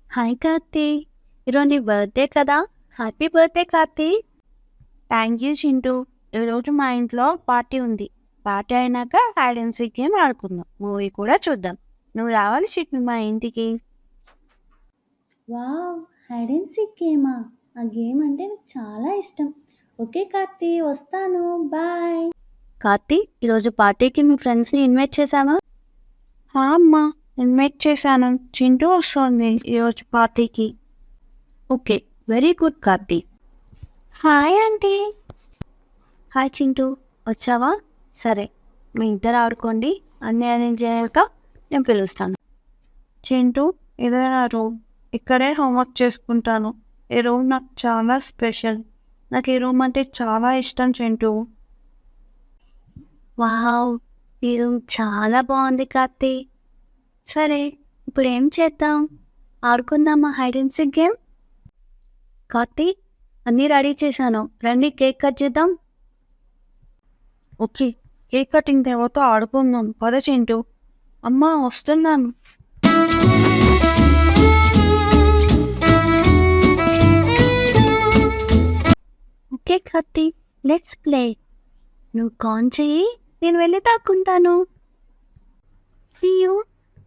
Hi Karthi! ఈరోజు నీ birthday కదా! Happy birthday Karthi! Thank you Chintu. ఈరోజు మా ఇంట్లో పార్టీ ఉంది. పార్టీ అయినాక హైడ్ అండ్ సీక్ గేమ్ ఆడుకుందాం. మూవీ కూడా చూద్దాం. నువ్వు రావాలి చిట్టి మా ఇంటికి. వావ్! హైడ్ అండ్ సీక్ గేమా? ఆ గేమ్ అంటే నాకు చాలా ఇష్టం. ఓకే కార్తీ వస్తాను. బాయ్. కార్తీ, ఈరోజు పార్టీకి మీ ఫ్రెండ్స్‌ని ఇన్వైట్ చేశావా? అమ్మా, ఇన్వైట్ చేశాను. చింటూ వస్తోంది ఈరోజు పార్టీకి. Okay, very good Karthi. Hi aunty. Hi Chintu, వచ్చావా? సరే, మీ ఇద్దరు ఆడుకోండి. అన్నీ అరేంజ్ అయ్యాక నేను పిలుస్తాను. చింటూ, ఇదే నా రూమ్. ఇక్కడే హోంవర్క్ చేసుకుంటాను. ఈ రూమ్ నాకు చాలా స్పెషల్. నాకు ఈ రూమ్ అంటే చాలా ఇష్టం చింటూ. వావ్! ఈ రూమ్ చాలా బాగుంది కార్తీ. సరే, ఇప్పుడు ఏం చేద్దాం? ఆడుకుందామా hide and seek game? Karthi, అన్నీ రెడీ చేశాను. రండి కేక్ కట్ చేద్దాం. ఓకే, కేక్ కటింగ్ తర్వాత ఆడుకుందాం. పద చింటూ. అమ్మా, వస్తున్నాను. Okay Karthi, let's play. నువ్వు కాన్ చెయ్యి, నేను వెళ్ళి తాక్కుంటాను. అయ్యో,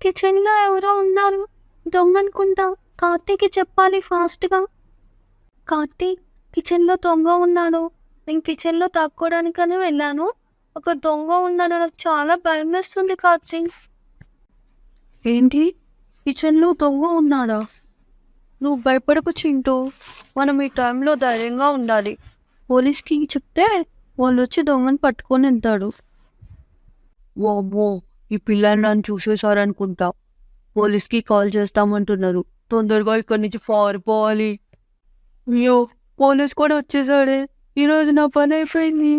కిచెన్లో ఎవరో ఉన్నారు. దొంగ అనుకుంటా. కార్తీకి చెప్పాలి ఫాస్ట్గా. కార్తీ, కిచెన్లో దొంగ ఉన్నాడు. నేను కిచెన్లో తాక్కోవడానికని వెళ్ళాను. ఒక దొంగ ఉన్నాడు. నాకు చాలా భయం వేస్తుంది కార్తీ. ఏంటి, కిచెన్లో దొంగ ఉన్నాడా? నువ్వు భయపడకు చింటూ. మనం ఈ టైంలో ధైర్యంగా ఉండాలి. పోలీస్కి చెప్తే వాళ్ళు వచ్చి దొంగని పట్టుకొని వెళ్తాడు. వామ్మో! ఈ పిల్లని నన్ను చూసేశారనుకుంటా. పోలీస్‌కి కాల్ చేస్తామంటున్నారు. తొందరగా ఇక్కడి నుంచి పారిపోవాలి. అయ్యో! పోలీస్ కూడా వచ్చేసాడే. ఈరోజు నా పని అయిపోయింది.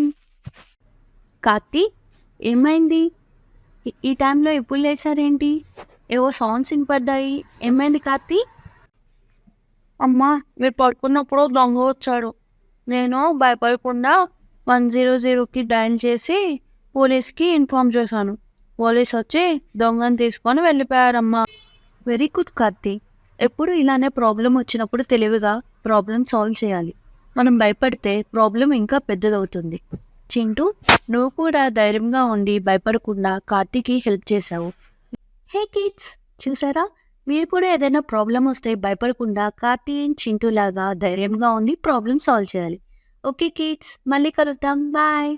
కార్తీ, ఏమైంది? ఈ టైంలో ఎప్పుడు లేచారేంటి? ఏవో సౌండ్స్ వినపడ్డాయి. ఏమైంది కార్తీ? అమ్మా, మీరు పడుకున్నప్పుడు దొంగ వచ్చాడు. నేను భయపడకుండా 100కి డయల్ చేసి పోలీస్కి ఇన్ఫార్మ్ చేశాను. పోలీస్ వచ్చి దొంగని తీసుకొని వెళ్ళిపోయారమ్మా. Very good Karthi. ఎప్పుడు ఇలానే ప్రాబ్లం వచ్చినప్పుడు తెలివిగా ప్రాబ్లం సాల్వ్ చేయాలి. మనం భయపడితే ప్రాబ్లం ఇంకా పెద్దదవుతుంది. చింటూ, నువ్వు కూడా ధైర్యంగా ఉండి భయపడకుండా కార్తీకి హెల్ప్ చేశావు. హే కిడ్స్, చూసారా? మీరు కూడా ఏదైనా ప్రాబ్లం వస్తే భయపడకుండా కార్తీ అండ్ చింటూ లాగా ధైర్యంగా ఉండి ప్రాబ్లం సాల్వ్ చేయాలి. ఓకే కిడ్స్, మళ్ళీ కలుద్దాం. బాయ్.